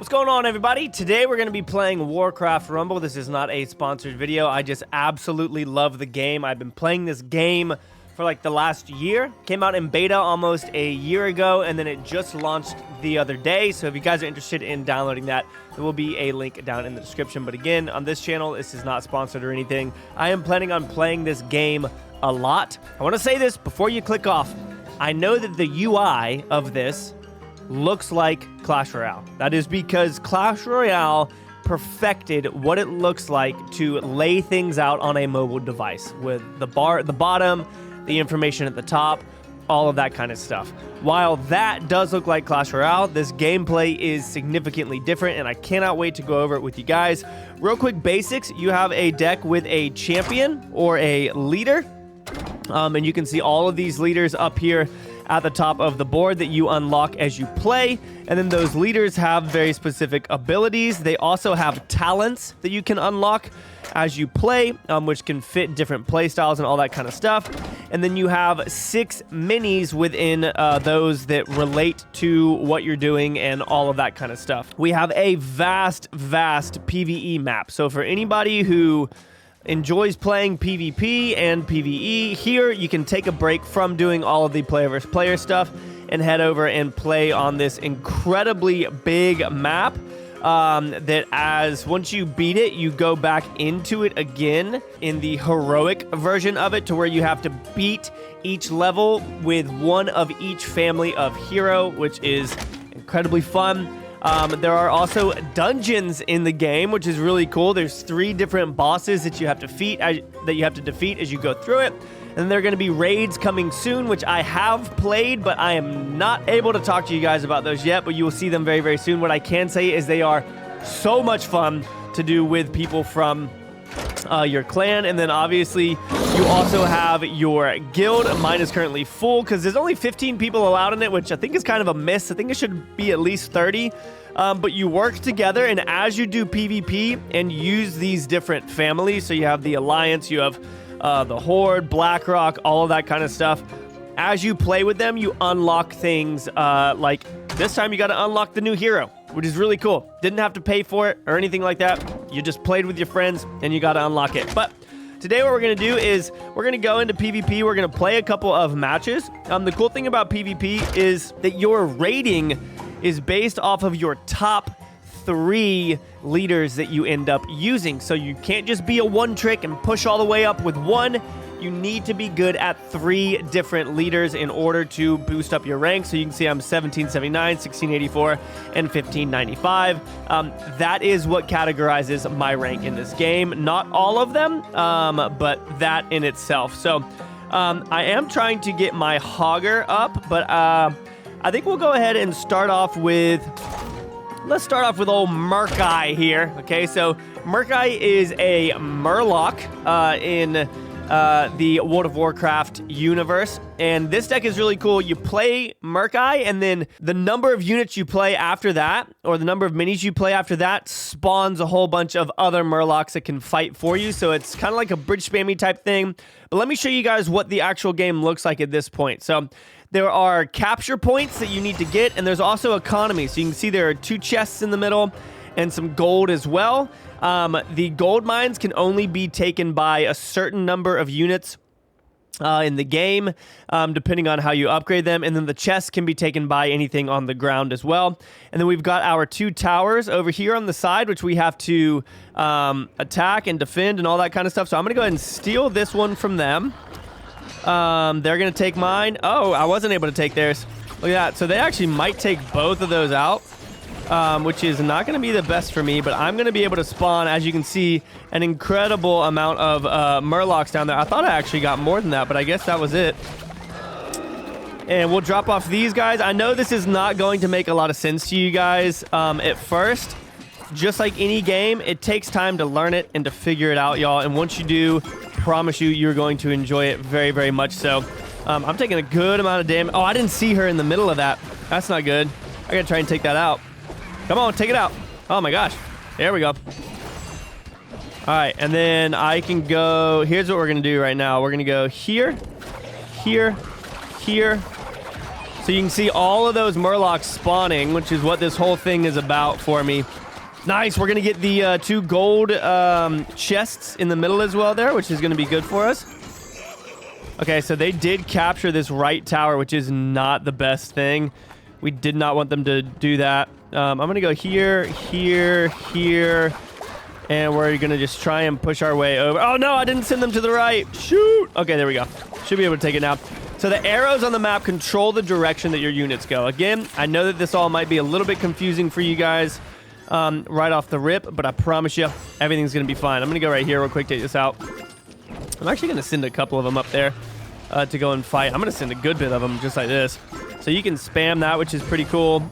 What's going on, everybody? Today we're going to be playing Warcraft Rumble. This is not a sponsored video. I just absolutely love the game. I've been playing this game for like the last year. Came out in beta almost a year ago, and then it just launched the other day. So if you guys are interested in downloading that, there will be a link down in the description. But again, on this channel, this is not sponsored or anything. I am planning on playing this game a lot. I want to say this before you click off. I know that the UI of this looks like Clash Royale. That is because Clash Royale perfected what it looks like to lay things out on a mobile device with the bar at the bottom, the information at the top, all of that kind of stuff. While that does look like Clash Royale, this gameplay is significantly different, and I cannot wait to go over it with you guys. Real quick basics, you have a deck with a champion or a leader, and you can see all of these leaders up here at the top of the board that you unlock as you play. And then those leaders have very specific abilities. They also have talents that you can unlock as you play, which can fit different play styles and all that kind of stuff. And then you have 6 minis within those that relate to what you're doing and all of that kind of stuff. We have a vast PvE map. So for anybody who enjoys playing PvP and PvE, here you can take a break from doing all of the player versus player stuff and head over and play on this incredibly big map that as once you beat it, you go back into it again in the heroic version of it, to where you have to beat each level with one of each family of hero, which is incredibly fun. There are also dungeons in the game, which is really cool. There's 3 different bosses that you have to defeat as you go through it. And there are going to be raids coming soon, which I have played, but I am not able to talk to you guys about those yet, but you will see them very, very soon. What I can say is they are so much fun to do with people from your clan. And then obviously you also have your guild. Mine is currently full because there's only 15 people allowed in it, which I think is kind of a miss. I think it should be at least 30. But you work together, and as you do PvP and use these different families, so you have the Alliance, you have the Horde, BlackRock, all of that kind of stuff. As you play with them, you unlock things like this time you got to unlock the new hero, which is really cool. Didn't have to pay for it or anything like that. You just played with your friends and you got to unlock it. But today what we're going to do is we're going to go into PvP. We're going to play a couple of matches. The cool thing about PvP is that your rating is based off of your top 3 leaders that you end up using. So you can't just be a one trick and push all the way up with one. You need to be good at 3 different leaders in order to boost up your rank. So you can see I'm 1779, 1684, and 1595. That is what categorizes my rank in this game. Not all of them, but that in itself. So I am trying to get my Hogger up, but I think we'll go ahead and start off with... Let's start off with old Murkai here. Okay, so Murkai is a Murloc in the World of Warcraft universe, and this deck is really cool. You play Murkai, and then the number of units you play after that, or the number of minis you play after that, spawns a whole bunch of other Murlocs that can fight for you. So it's kind of like a bridge spammy type thing. But let me show you guys what the actual game looks like at this point. So there are capture points that you need to get, and there's also economy. So you can see there are 2 chests in the middle and some gold as well. The gold mines can only be taken by a certain number of units in the game, depending on how you upgrade them. And then the chests can be taken by anything on the ground as well. And then we've got our 2 towers over here on the side, which we have to attack and defend and all that kind of stuff. So I'm going to go ahead and steal this one from them. They're going to take mine. Oh, I wasn't able to take theirs. Look at that. So they actually might take both of those out, which is not going to be the best for me, but I'm going to be able to spawn, as you can see, an incredible amount of Murlocs down there. I thought I actually got more than that, but I guess that was it. And we'll drop off these guys. I know this is not going to make a lot of sense to you guys at first. Just like any game, it takes time to learn it and to figure it out, y'all. And once you do, promise you, you're going to enjoy it very, very much so. I'm taking a good amount of damage. Oh, I didn't see her in the middle of that. That's not good. I gotta try and take that out. Come on, take it out. Oh my gosh. There we go. All right, and then I can go... Here's what we're gonna do right now. We're gonna go here, here, here, So you can see all of those Murlocs spawning, which is what this whole thing is about for me. Nice. We're going to get the 2 gold chests in the middle as well there, which is going to be good for us. Okay, so they did capture this right tower, which is not the best thing. We did not want them to do that. I'm going to go here, here, here. And we're going to just try and push our way over. Oh, no, I didn't send them to the right. Shoot. Okay, there we go. Should be able to take it now. So the arrows on the map control the direction that your units go. Again, I know that this all might be a little bit confusing for you guys right off the rip, but I promise you, everything's going to be fine. I'm going to go right here real quick, take this out. I'm actually going to send a couple of them up there to go and fight. I'm going to send a good bit of them just like this. So you can spam that, which is pretty cool.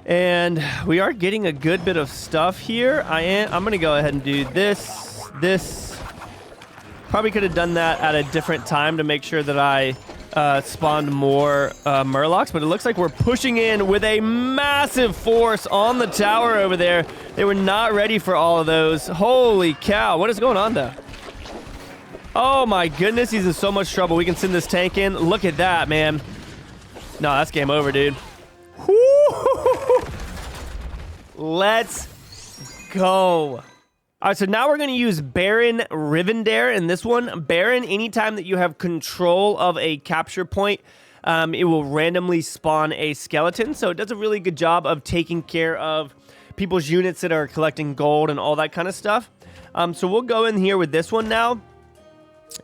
And we are getting a good bit of stuff here. I'm going to go ahead and do this. Probably could have done that at a different time to make sure that I spawned more Murlocs, but it looks like we're pushing in with a massive force on the tower over there. They were not ready for all of those. Holy cow, what is going on there? Oh my goodness, he's in so much trouble. We can send this tank in. Look at that, man. No, that's game over, dude. Let's go. All right, so now we're going to use Baron Rivendare in this one. Baron, anytime that you have control of a capture point, it will randomly spawn a skeleton. So it does a really good job of taking care of people's units that are collecting gold and all that kind of stuff. So we'll go in here with this one now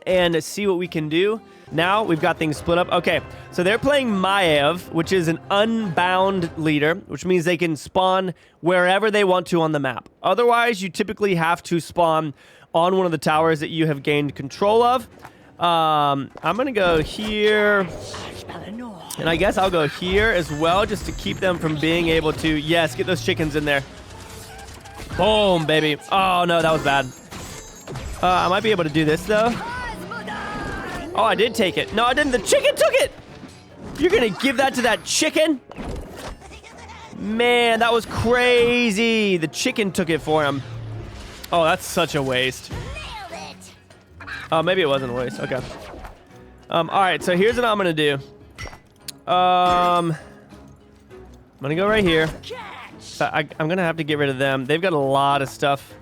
and see what we can do. Now we've got things split up. Okay, so they're playing Maev, which is an unbound leader, which means they can spawn wherever they want to on the map. Otherwise, you typically have to spawn on one of the towers that you have gained control of. I'm going to go here, and I guess I'll go here as well, just to keep them from being able to, yes, get those chickens in there. Boom, baby. Oh, no, that was bad. I might be able to do this, though. Oh, I did take it. No, I didn't. The chicken took it. You're going to give that to that chicken? Man, that was crazy. The chicken took it for him. Oh, that's such a waste. Oh, maybe it wasn't a waste. Okay. All right, so here's what I'm going to do. I'm going to go right here. So I'm going to have to get rid of them. They've got a lot of stuff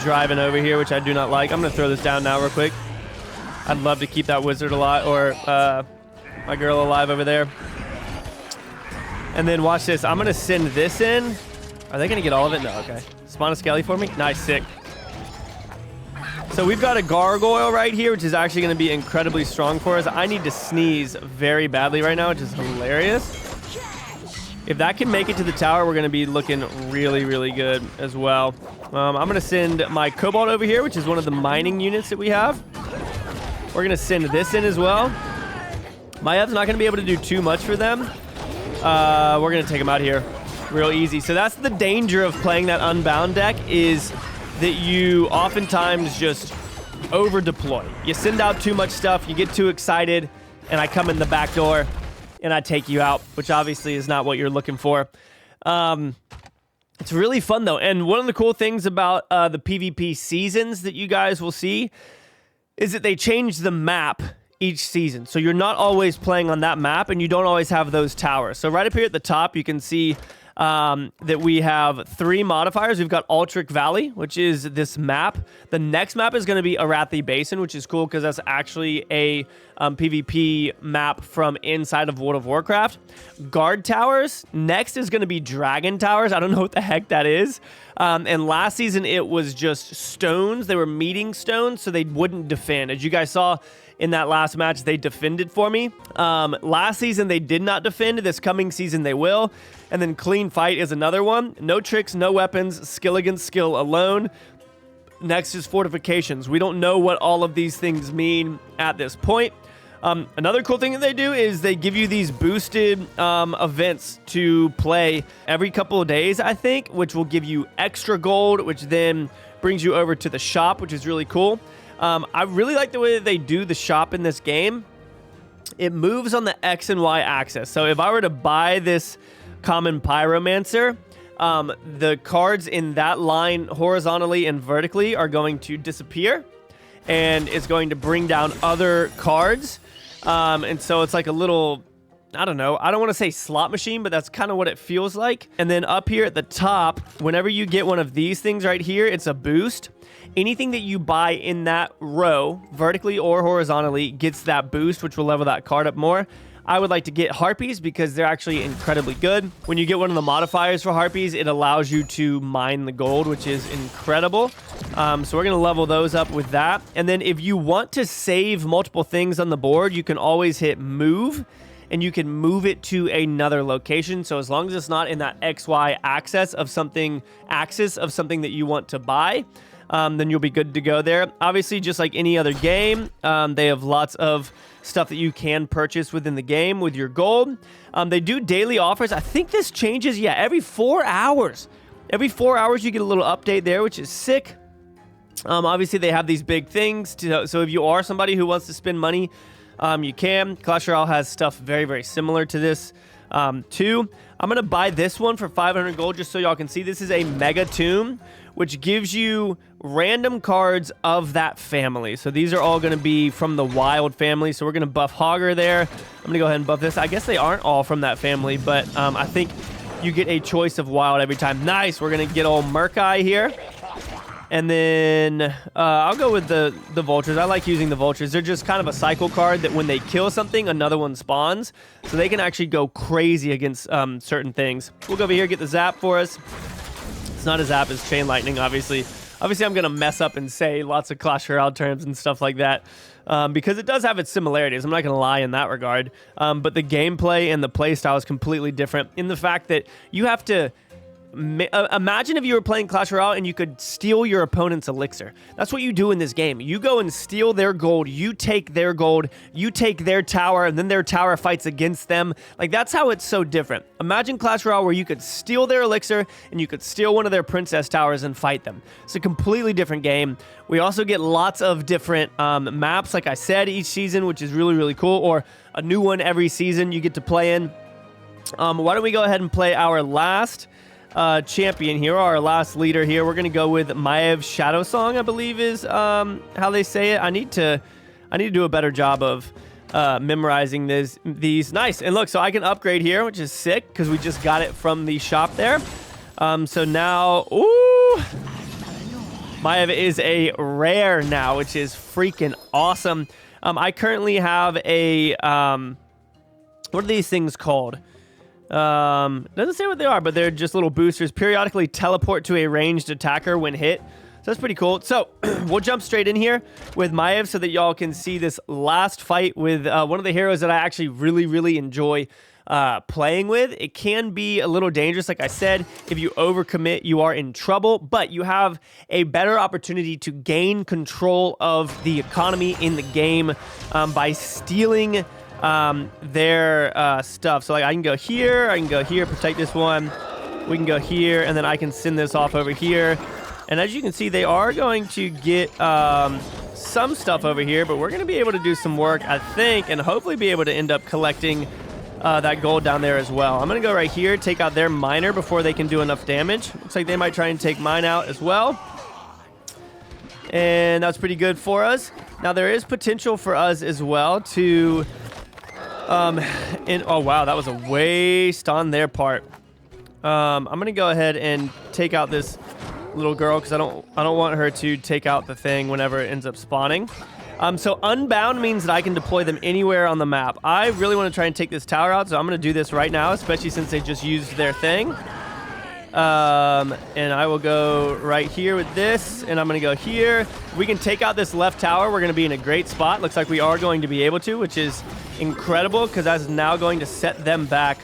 driving over here, which I do not like. I'm going to throw this down now real quick. I'd love to keep that wizard alive, or my girl alive over there. And then watch this. I'm going to send this in. Are they going to get all of it? No, okay. Spawn a skelly for me. Nice, sick. So we've got a gargoyle right here, which is actually going to be incredibly strong for us. I need to sneeze very badly right now, which is hilarious. If that can make it to the tower, we're going to be looking really, really good as well. I'm going to send my Cobalt over here, which is one of the mining units that we have. We're going to send this in as well. Maev's not going to be able to do too much for them. We're going to take them out here real easy. So that's the danger of playing that Unbound deck, is that you oftentimes just over-deploy. You send out too much stuff, you get too excited, and I come in the back door and I take you out, which obviously is not what you're looking for. It's really fun, though. And one of the cool things about the PvP seasons that you guys will see is that they change the map each season. So you're not always playing on that map, and you don't always have those towers. So right up here at the top, you can see that we have 3 modifiers. We've got Ultric Valley, which is this map. The next map is going to be Arathi Basin, which is cool because that's actually a PvP map from inside of World of Warcraft. Guard Towers. Next is going to be Dragon Towers. I don't know what the heck that is. And last season, it was just stones. They were meeting stones, so they wouldn't defend. As you guys saw in that last match, they defended for me. Last season, they did not defend. This coming season, they will. And then Clean Fight is another one. No tricks, no weapons, skill against skill alone. Next is Fortifications. We don't know what all of these things mean at this point. Another cool thing that they do is they give you these boosted events to play every couple of days, I think, which will give you extra gold, which then brings you over to the shop, which is really cool. I really like the way that they do the shop in this game. It moves on the X and Y axis. So if I were to buy this Common Pyromancer, the cards in that line horizontally and vertically are going to disappear, and it's going to bring down other cards. And so it's like a little, I don't know, I don't want to say slot machine, but that's kind of what it feels like. And then up here at the top, whenever you get one of these things right here, it's a boost. Anything that you buy in that row, vertically or horizontally, gets that boost, which will level that card up more. I would like to get Harpies because they're actually incredibly good. When you get one of the modifiers for Harpies, it allows you to mine the gold, which is incredible. So we're going to level those up with that. And then if you want to save multiple things on the board, you can always hit move, and you can move it to another location. So as long as it's not in that XY axis of something that you want to buy, then you'll be good to go there. Obviously, just like any other game, they have lots of stuff that you can purchase within the game with your gold. They do daily offers. I think this changes, yeah, every 4 hours. Every 4 hours, you get a little update there, which is sick. Obviously, they have these big things. So if you are somebody who wants to spend money, you can. Clash Royale has stuff very, very similar to this too. I'm going to buy this one for 500 gold just so y'all can see. This is a Mega Tomb, which gives you random cards of that family. So these are all going to be from the Wild family. So we're going to buff Hogger there. I'm going to go ahead and buff this. I guess they aren't all from that family, but I think you get a choice of Wild every time. Nice. We're going to get old Murkai here. And then I'll go with the vultures. I like using the vultures. They're just kind of a cycle card that when they kill something, another one spawns. So they can actually go crazy against certain things. We'll go over here, get the zap for us. It's not a zap, it's chain lightning, obviously. Obviously, I'm going to mess up and say lots of Clash Royale terms and stuff like that because it does have its similarities. I'm not going to lie in that regard. But the gameplay and the play style is completely different in the fact that you have to... Imagine if you were playing Clash Royale and you could steal your opponent's elixir. That's what you do in this game. You go and steal their gold, you take their gold, you take their tower, and then their tower fights against them. Like, that's how it's so different. Imagine Clash Royale where you could steal their elixir and you could steal one of their princess towers and fight them. It's a completely different game. We also get lots of different maps, like I said, each season, which is really, really cool, or a new one every season you get to play in. Why don't we go ahead and play our last champion here, our last leader here. We're gonna go with Maev's Shadow Song, I believe is how they say it. I need to do a better job of memorizing these. Nice. And look, so I can upgrade here, which is sick because we just got it from the shop there. So now, ooh, Maev is a rare now, which is freaking awesome. I currently have a what are these things called? Doesn't say what they are, but they're just little boosters. Periodically teleport to a ranged attacker when hit. So that's pretty cool. So we'll jump straight in here with Maev so that y'all can see this last fight with one of the heroes that I actually really, really enjoy playing with. It can be a little dangerous. Like I said, if you overcommit, you are in trouble, but you have a better opportunity to gain control of the economy in the game by stealing their stuff. So like I can go here, protect this one. We can go here, and then I can send this off over here. And as you can see, they are going to get some stuff over here, but we're going to be able to do some work, I think, and hopefully be able to end up collecting that gold down there as well. I'm going to go right here, take out their miner before they can do enough damage. Looks like they might try and take mine out as well. And that's pretty good for us. Now, there is potential for us as well to... oh, wow, that was a waste on their part. I'm going to go ahead and take out this little girl because I don't want her to take out the thing whenever it ends up spawning. So unbound means that I can deploy them anywhere on the map. I really want to try and take this tower out, so I'm going to do this right now, especially since they just used their thing. And I will go right here with this, and I'm going to go here. If we can take out this left tower, we're going to be in a great spot. Looks like we are going to be able to, which is incredible because that's now going to set them back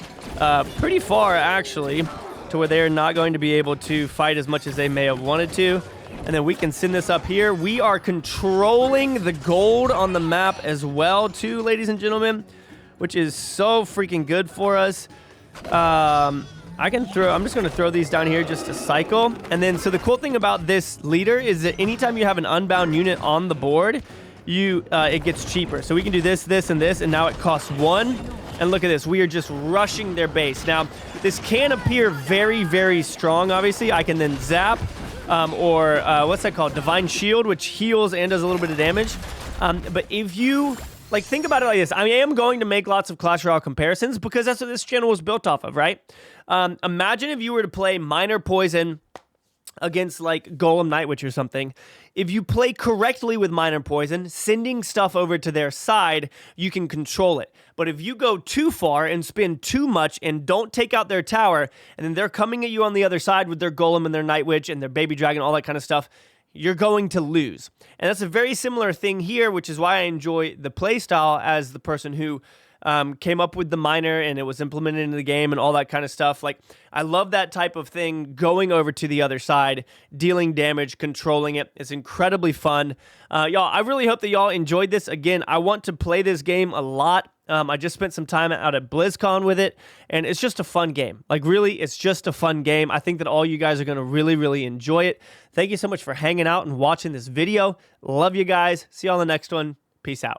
pretty far, actually, to where they're not going to be able to fight as much as they may have wanted to. And then we can send this up here. We are controlling the gold on the map as well, too, ladies and gentlemen, which is so freaking good for us. I'm just going to throw these down here just to cycle. And then, so the cool thing about this leader is that anytime you have an unbound unit on the board, it gets cheaper. So we can do this, this, and this, and now it costs 1. And look at this. We are just rushing their base. Now, this can appear very, very strong, obviously. I can then zap, or what's that called? Divine Shield, which heals and does a little bit of damage. But if you Like, think about it like this. I am going to make lots of Clash Royale comparisons because that's what this channel was built off of, right? Imagine if you were to play Miner Poison against, like, Golem Night Witch or something. If you play correctly with Miner Poison, sending stuff over to their side, you can control it. But if you go too far and spend too much and don't take out their tower, and then they're coming at you on the other side with their Golem and their Night Witch and their Baby Dragon, all that kind of stuff, you're going to lose. And that's a very similar thing here, which is why I enjoy the playstyle as the person who came up with the miner and it was implemented into the game and all that kind of stuff. Like, I love that type of thing, going over to the other side, dealing damage, controlling it. It's incredibly fun. Y'all, I really hope that y'all enjoyed this. Again, I want to play this game a lot. I just spent some time out at BlizzCon with it, and it's just a fun game. Like, really, it's just a fun game. I think that all you guys are going to really, really enjoy it. Thank you so much for hanging out and watching this video. Love you guys. See you on the next one. Peace out.